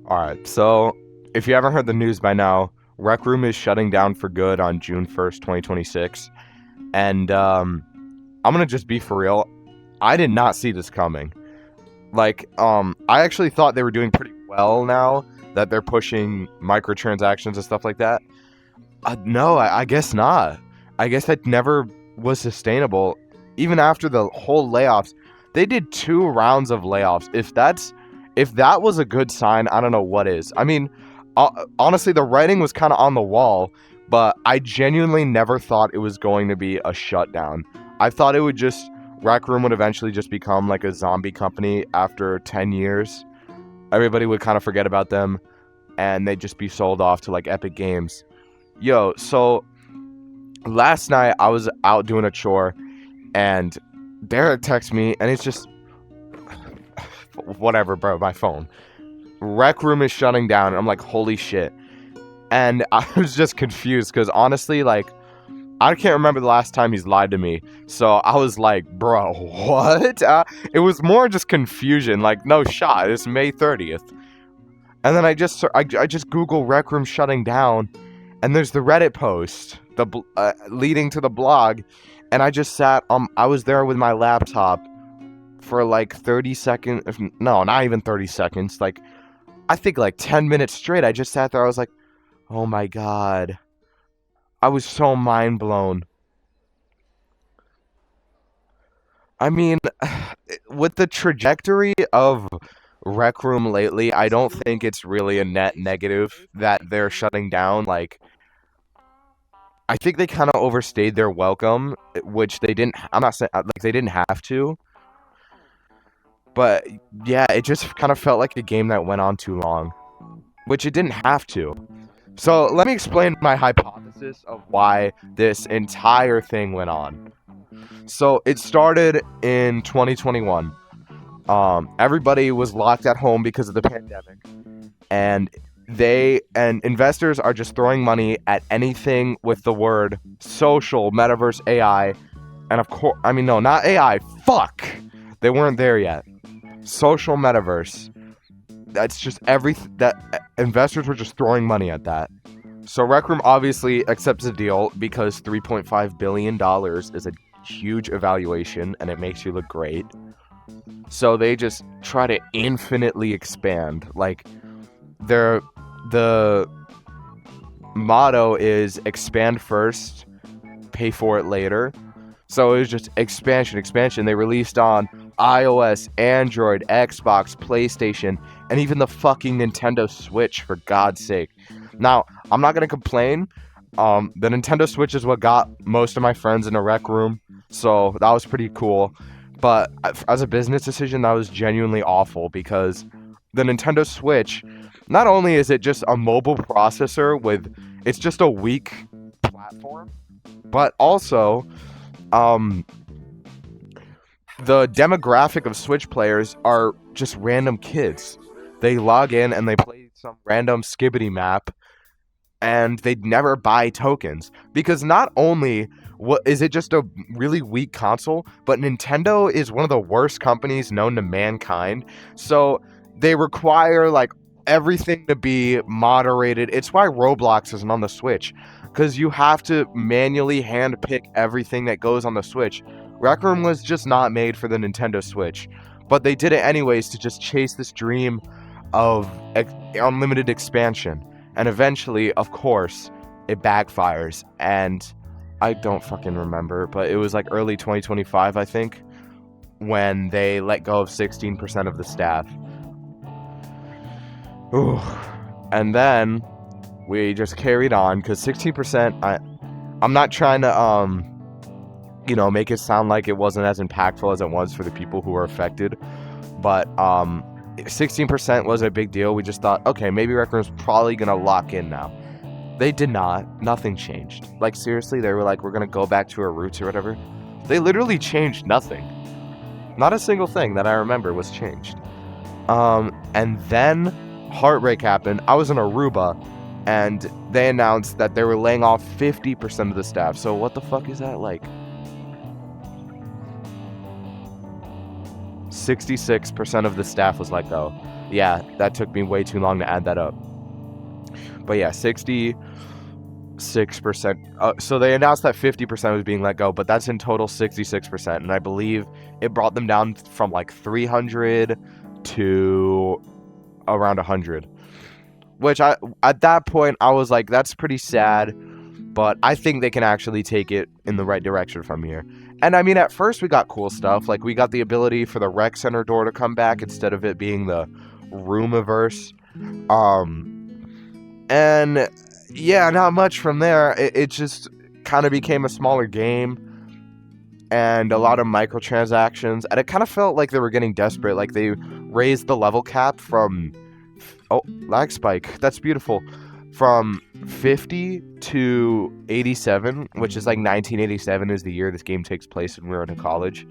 All right, so if you haven't heard the news by now, Rec Room is shutting down for good on June 1st, 2026. And I'm going to just be for real. I did not see this coming. I actually thought they were doing pretty well now that they're pushing microtransactions and stuff like that. No, I guess not. I guess that never was sustainable. Even after the whole layoffs, they did 2 rounds of layoffs. If that was a good sign, I don't know what is. I mean, honestly, the writing was kind of on the wall, but I genuinely never thought it was going to be a shutdown. I thought it would just Rec Room would eventually just become like a zombie company after 10 years. Everybody would kind of forget about them, and they'd just be sold off to like Epic Games. Yo, so last night I was out doing a chore, and Derek texts me, and it's just whatever, bro. My phone. Rec Room is shutting down, and I'm like, holy shit. And I was just confused because honestly, like, I can't remember the last time he's lied to me. So I was like, bro, what? It was more just confusion. Like, no shot. It's May 30th. And then I just Google Rec Room shutting down, and there's the Reddit post leading to the blog, and I just sat. I was there with my laptop for like 30 seconds. No, not even 30 seconds. Like, I think like 10 minutes straight. I just sat there. I was like, oh my god. I was so mind blown. I mean, with the trajectory of Rec Room lately, I don't think it's really a net negative that they're shutting down. Like, I think they kind of overstayed their welcome, which they didn't. I'm not saying like they didn't have to, but yeah, it just kind of felt like a game that went on too long, which it didn't have to. So let me explain my hypothesis of why this entire thing went on. So it started in 2021. Everybody was locked at home because of the pandemic, and investors are just throwing money at anything with the word social, metaverse, AI, and of course, I mean, no, not AI. Fuck, they weren't there yet. Social metaverse. That's just that investors were just throwing money at that. So Rec Room obviously accepts the deal because $3.5 billion is a huge evaluation and it makes you look great. So they just try to infinitely expand. Like, the motto is expand first, pay for it later. So it was just expansion. They released on iOS, Android, Xbox, PlayStation, and even the fucking Nintendo Switch, for God's sake. Now, I'm not gonna complain. The Nintendo Switch is what got most of my friends in a Rec Room, so that was pretty cool. But as a business decision, that was genuinely awful because the Nintendo Switch, not only is it just a mobile processor it's just a weak platform, but also, the demographic of Switch players are just random kids. They log in and they play some random skibbity map, and they'd never buy tokens because not only is it just a really weak console, but Nintendo is one of the worst companies known to mankind. So they require like everything to be moderated. It's why Roblox isn't on the Switch, because you have to manually handpick everything that goes on the Switch. Rec Room was just not made for the Nintendo Switch, but they did it anyways to just chase this dream of unlimited expansion. And eventually, of course, it backfires. And I don't fucking remember, but it was like early 2025, I think, when they let go of 16% of the staff. Ooh. And then we just carried on because 16%, I'm not trying to make it sound like it wasn't as impactful as it was for the people who were affected, but 16% was a big deal. We just thought, okay, maybe Rec Room's probably gonna lock in now. They did not. Nothing changed. Like, seriously, they were like, we're gonna go back to our roots or whatever. They literally changed nothing. Not a single thing that I remember was changed. And then Heartbreak happened. I was in Aruba, and they announced that they were laying off 50% of the staff. So what the fuck is that like? 66% of the staff was let go. Yeah, that took me way too long to add that up. But yeah, 66%. So they announced that 50% was being let go, but that's in total 66%. And I believe it brought them down from like 300 to around 100. Which at that point, I was like, that's pretty sad. But I think they can actually take it in the right direction from here. And I mean, at first we got cool stuff. Like, we got the ability for the rec center door to come back instead of it being the roomiverse. And yeah, not much from there. It just kind of became a smaller game and a lot of microtransactions. And it kind of felt like they were getting desperate. Like, they raised the level cap from... Oh, lag spike. That's beautiful. From 50 to 87, which is like 1987 is the year this game takes place when we were in college.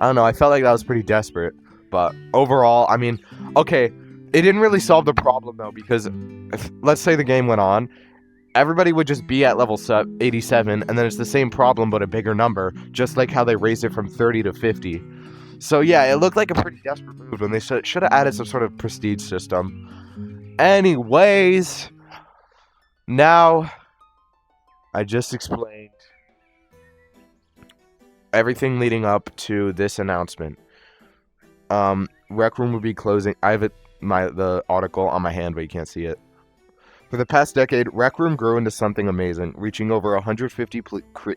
I don't know. I felt like that was pretty desperate. But overall, I mean, okay, it didn't really solve the problem, though, because let's say the game went on, everybody would just be at level 87, and then it's the same problem, but a bigger number, just like how they raised it from 30 to 50. So yeah, it looked like a pretty desperate move, and they should have added some sort of prestige system. Anyways, now I just explained everything leading up to this announcement. Rec Room will be closing. I have the article on my hand, but you can't see it. For the past decade, Rec Room grew into something amazing, reaching over 150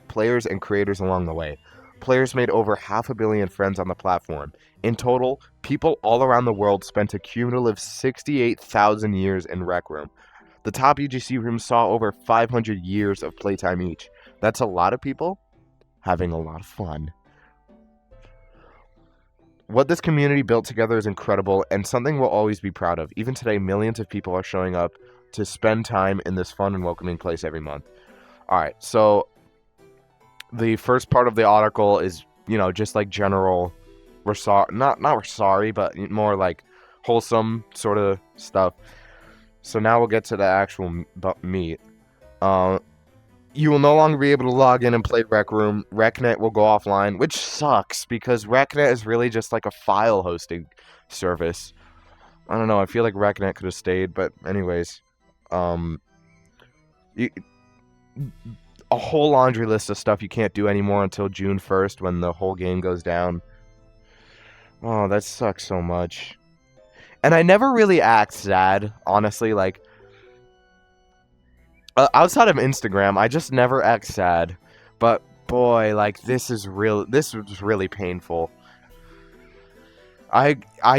players and creators along the way. Players made over 500 million friends on the platform. In total, people all around the world spent a cumulative 68,000 years in Rec Room. The top UGC rooms saw over 500 years of playtime each. That's a lot of people having a lot of fun. What this community built together is incredible and something we'll always be proud of. Even today, millions of people are showing up to spend time in this fun and welcoming place every month. Alright, so the first part of the article is, just like general, we're sorry, not we're sorry, but more like wholesome sort of stuff. So now we'll get to the actual meat. You will no longer be able to log in and play Rec Room. RecNet will go offline, which sucks because RecNet is really just like a file hosting service. I don't know. I feel like RecNet could have stayed, but anyways, a whole laundry list of stuff you can't do anymore until June 1st when the whole game goes down. Oh, that sucks so much. And I never really act sad, honestly. Like, outside of Instagram, I just never act sad. But boy, like, this was really painful. I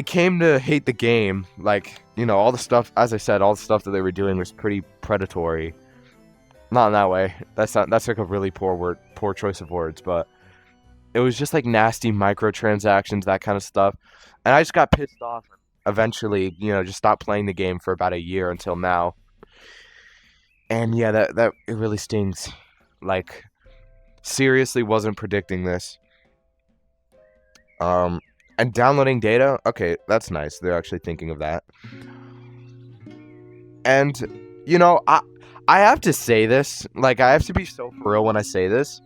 came to hate the game. Like, all the stuff, as I said, all the stuff that they were doing was pretty predatory. Not in that way. That's like a really poor choice of words, but it was just like nasty microtransactions, that kind of stuff. And I just got pissed off. Eventually, just stopped playing the game for about a year until now. And yeah, that it really stings. Like, seriously wasn't predicting this. And downloading data, okay, that's nice. They're actually thinking of that. And I have to say this, like, I have to be so for real when I say this.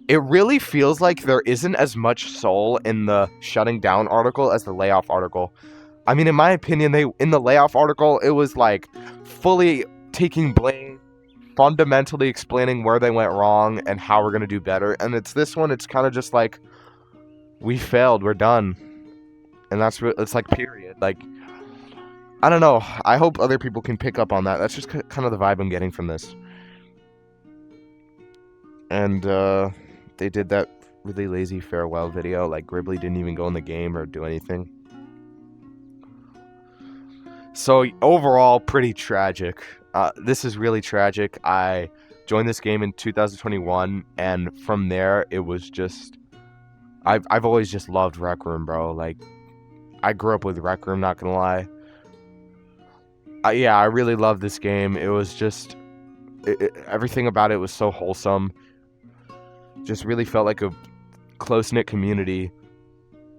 It really feels like there isn't as much soul in the shutting down article as the layoff article. I mean, in my opinion, in the layoff article, it was like fully taking blame, fundamentally explaining where they went wrong and how we're going to do better. And this one, it's kind of just like, we failed, we're done. And it's like, period. Like, I don't know. I hope other people can pick up on that. That's just kind of the vibe I'm getting from this. And they did that really lazy farewell video. Like, Gribbly didn't even go in the game or do anything. So overall, pretty tragic. This is really tragic. I joined this game in 2021, and from there, it was just... I've always just loved Rec Room, bro. Like, I grew up with Rec Room, not gonna lie. Yeah, I really loved this game. It was just... everything about it was so wholesome. Just really felt like a close-knit community.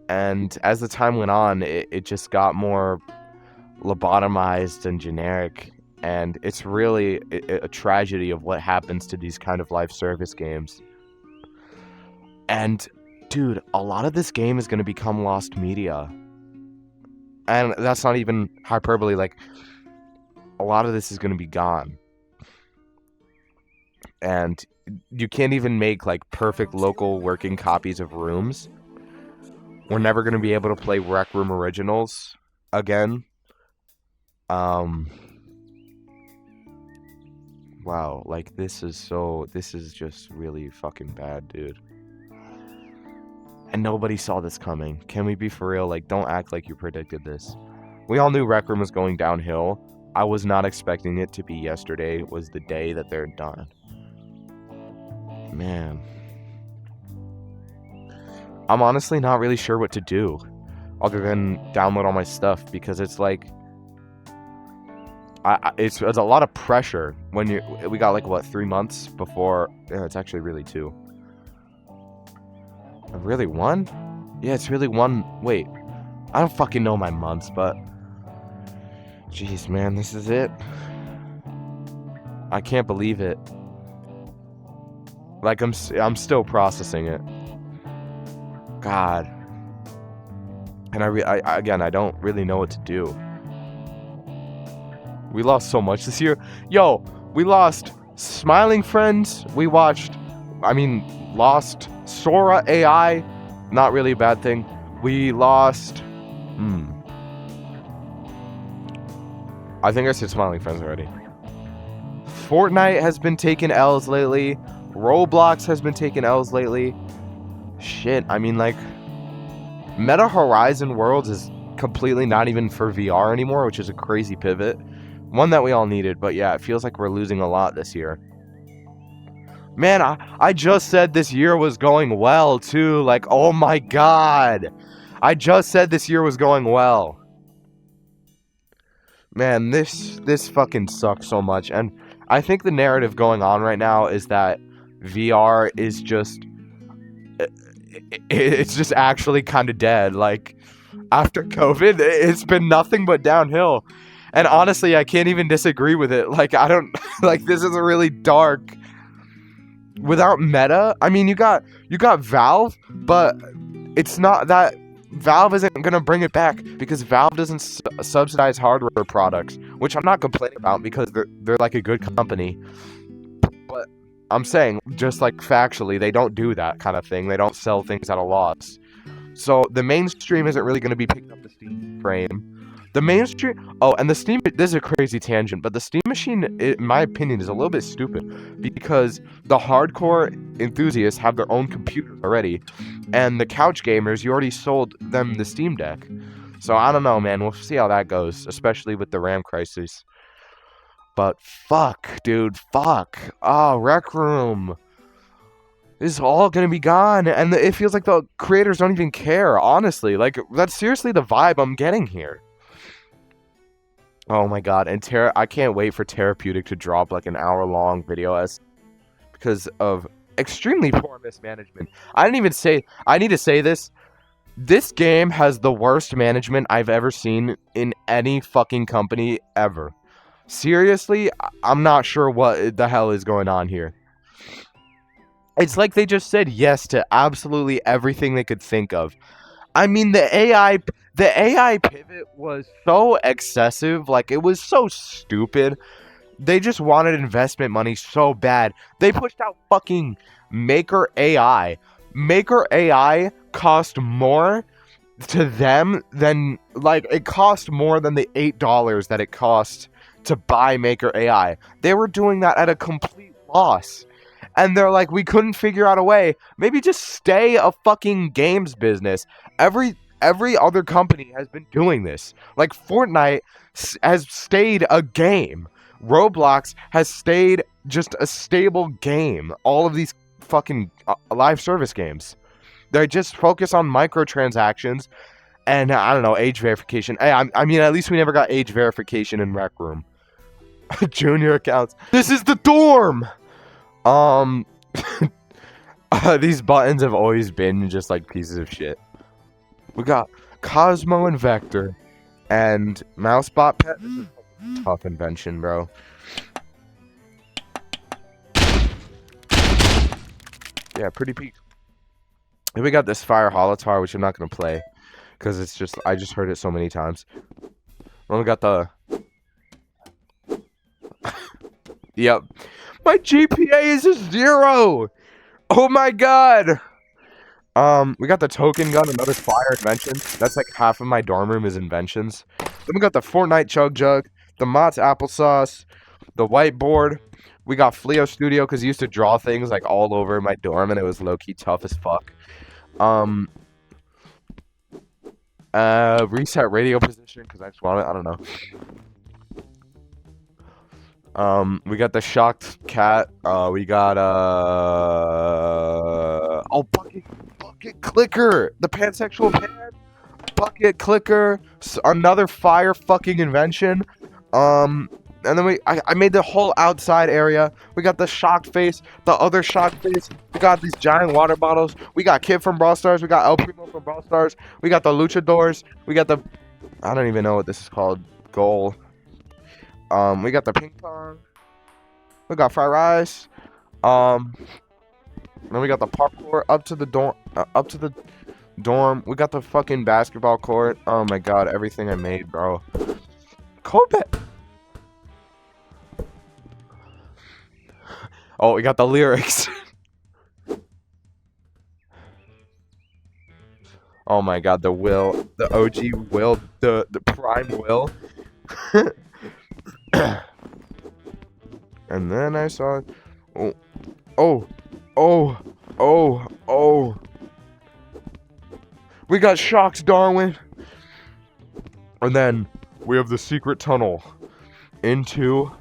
And as the time went on, it just got more lobotomized and generic. And it's really a tragedy of what happens to these kind of live service games. And, dude, a lot of this game is going to become lost media. And that's not even hyperbole. Like, a lot of this is going to be gone. And you can't even make, like, perfect local working copies of rooms. We're never going to be able to play Rec Room Originals again. Wow, like, this is just really fucking bad, dude. And nobody saw this coming. Can we be for real? Like, don't act like you predicted this. We all knew Rec Room was going downhill. I was not expecting it to be yesterday was the day that they're done. Man. I'm honestly not really sure what to do other than download all my stuff, because it's like it's a lot of pressure when we got like what 3 months before. Yeah, it's actually really 2. Really 1? Yeah, it's really 1. Wait, I don't fucking know my months, but jeez, man, this is it. I can't believe it. Like, I'm still processing it. God. And I don't really know what to do. We lost so much this year. Yo, we lost Smiling Friends. We lost Sora AI. Not really a bad thing. We lost... I think I said Smiling Friends already. Fortnite has been taking L's lately. Roblox has been taking L's lately. Shit, I mean, like... Meta Horizon Worlds is completely not even for VR anymore, which is a crazy pivot. One that we all needed, but yeah, it feels like we're losing a lot this year. Man, I just said this year was going well, too. Like, oh my god. I just said this year was going well. Man, this fucking sucks so much. And I think the narrative going on right now is that VR is just... It's just actually kind of dead. Like, after COVID, it's been nothing but downhill. And honestly, I can't even disagree with it. Like, I don't... Like, this is a really dark... Without Meta, I mean, you got Valve, but it's not that... Valve isn't going to bring it back because Valve doesn't subsidize hardware products, which I'm not complaining about because they're like a good company. But I'm saying, just like factually, they don't do that kind of thing. They don't sell things at a loss. So the mainstream isn't really going to be picking up the Steam frame. The mainstream... Oh, and the Steam... This is a crazy tangent, but the Steam machine, in my opinion, is a little bit stupid because the hardcore enthusiasts have their own computers already, and the couch gamers, you already sold them the Steam Deck. So I don't know, man. We'll see how that goes, especially with the RAM crisis. But fuck, dude. Fuck. Oh, Rec Room. This is all gonna be gone, and it feels like the creators don't even care, honestly. Like, that's seriously the vibe I'm getting here. Oh my god, and I can't wait for Therapeutic to drop like an hour-long video because of extremely poor mismanagement. I need to say this. This game has the worst management I've ever seen in any fucking company ever. Seriously, I'm not sure what the hell is going on here. It's like they just said yes to absolutely everything they could think of. I mean, the AI pivot was so excessive, like, it was so stupid. They just wanted investment money so bad. They pushed out fucking Maker AI. Maker AI cost more to them than, like, it cost more than the $8 that it cost to buy Maker AI. They were doing that at a complete loss. And they're like, we couldn't figure out a way. Maybe just stay a fucking games business. Every other company has been doing this. Like, Fortnite has stayed a game. Roblox has stayed just a stable game. All of these fucking live service games. They just focus on microtransactions and, I don't know, age verification. I mean, at least we never got age verification in Rec Room. Junior accounts. This is the dorm! These buttons have always been just like pieces of shit. We got Cosmo and Vector and Mousebot Pet. This is a tough invention, bro. Yeah, pretty peak. And we got this Fire Holotar, which I'm not gonna play because it's just I just heard it so many times. Then we got the yep. My GPA is a 0. Oh my god. We got the token gun, another fire invention. That's like half of my dorm room is inventions. Then we got the Fortnite chug jug, the Mott's applesauce, the whiteboard. We got Fleo Studio because he used to draw things like all over my dorm and it was low key tough as fuck. Reset radio position because I just want it. I don't know. We got the shocked cat. We got bucket clicker, the pansexual pan, bucket clicker, another fire fucking invention. And then I made the whole outside area. We got the shocked face, the other shocked face. We got these giant water bottles. We got Kid from Brawl Stars. We got El Primo from Brawl Stars. We got the luchadors. We got the, I don't even know what this is called, goal. We got the ping pong. We got fried rice. Then we got the parkour up to the dorm. We got the fucking basketball court. Oh my god, everything I made, bro. Kobe. Oh, we got the lyrics. Oh my god, the Will, the OG Will, the prime Will. And then I saw, oh. We got Shocks Darwin. And then we have the secret tunnel into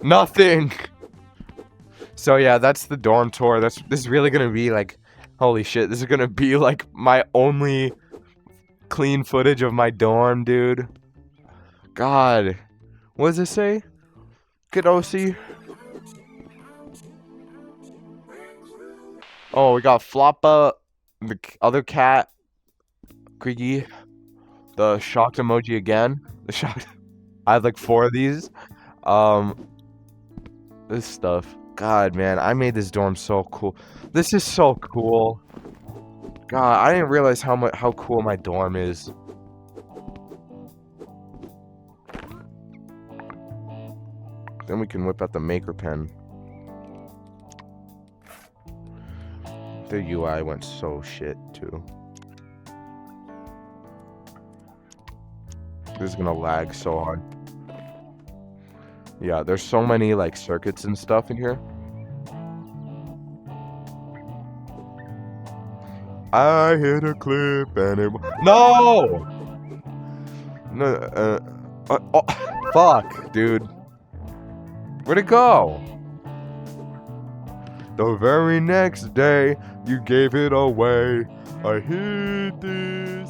nothing. So yeah, that's the dorm tour. This is really gonna be like, holy shit, this is gonna be like my only clean footage of my dorm, dude. God. What does it say? Kadosi. Oh, we got Floppa, the other cat, Krigi, the shocked emoji again. The shocked. I have like 4 of these. This stuff. God, man, I made this dorm so cool. This is so cool. God, I didn't realize how cool my dorm is. Then we can whip out the maker pen. The UI went so shit too. This is gonna lag so hard. Yeah, there's so many like circuits and stuff in here. I hit a clip and it no. Fuck, dude. Where'd it go? The very next day, you gave it away. I hate this.